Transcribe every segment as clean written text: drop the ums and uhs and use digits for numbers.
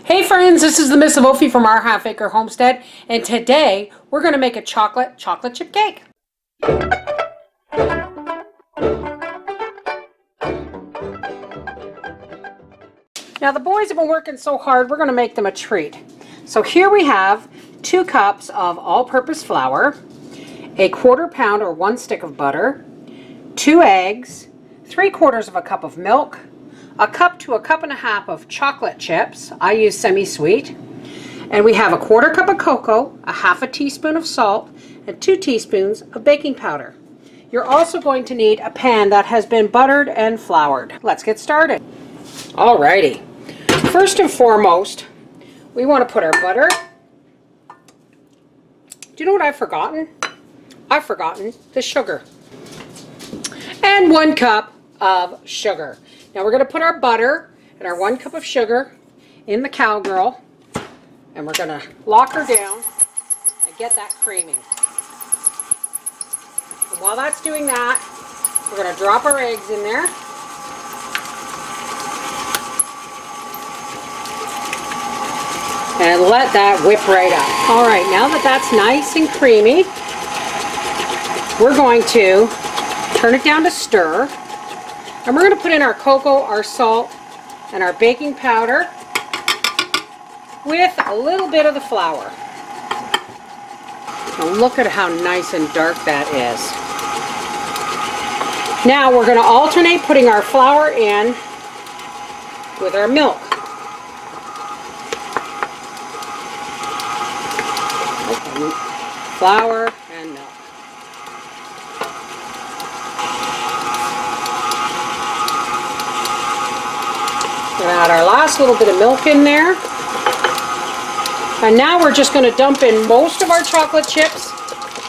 Hey friends, this is the Miss Volfie from Our Half Acre Homestead, and today we're going to make a chocolate chip cake. Now the boys have been working so hard, we're going to make them a treat. So here we have 2 cups of all-purpose flour, a 1/4 pound or 1 stick of butter, 2 eggs, 3/4 cup of milk, a cup to a cup and a half of chocolate chips. I use semi-sweet. And we have a 1/4 cup of cocoa, a 1/2 teaspoon of salt, and 2 teaspoons of baking powder. You're also going to need a pan that has been buttered and floured. Let's get started. Alrighty. First and foremost, we want to put our butter. Do you know what I've forgotten? I've forgotten the sugar. And 1 cup of sugar. Now we're going to put our butter and our 1 cup of sugar in the cowgirl, and we're going to lock her down and get that creaming. And while that's doing that, we're going to drop our eggs in there. And let that whip right up. Alright, now that that's nice and creamy, we're going to turn it down to stir. And we're going to put in our cocoa, our salt, and our baking powder with a little bit of the flour. Now look at how nice and dark that is. Now we're going to alternate putting our flour in with our milk. Flour and milk. We're going to add our last little bit of milk in there. And now we're just going to dump in most of our chocolate chips,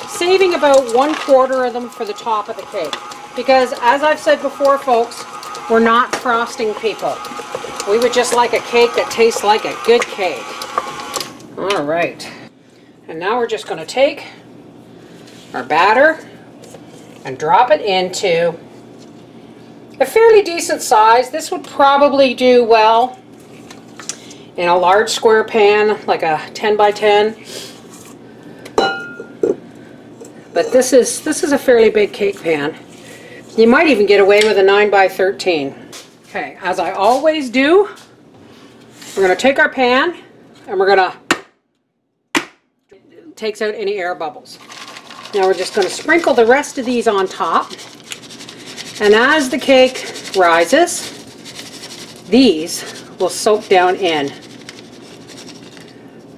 saving about 1/4 of them for the top of the cake. Because as I've said before, folks, we're not frosting people. We would just like a cake that tastes like a good cake. All right. And now we're just going to take our batter and drop it into a fairly decent size. This would probably do well in a large square pan, like a 10 by 10. But this is a fairly big cake pan. You might even get away with a 9 by 13. Okay, as I always do, we're going to take our pan and we're going to takes out any air bubbles. Now we're just going to sprinkle the rest of these on top. And as the cake rises, these will soak down in.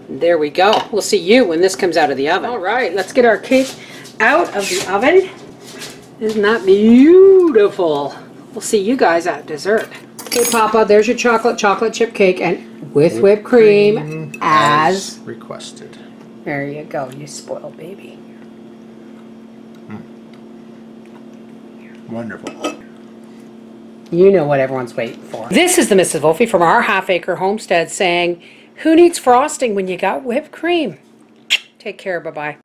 There we go. We'll see you when this comes out of the oven. All right, let's get our cake out of the oven. Isn't that beautiful? We'll see you guys at dessert. Okay, Papa, there's your chocolate chip cake, and with whipped cream as requested. There you go, you spoiled baby. Wonderful. You know what everyone's waiting for. This is the Mrs. Volfie from Our Half Acre Homestead saying, who needs frosting when you got whipped cream? Take care, bye-bye.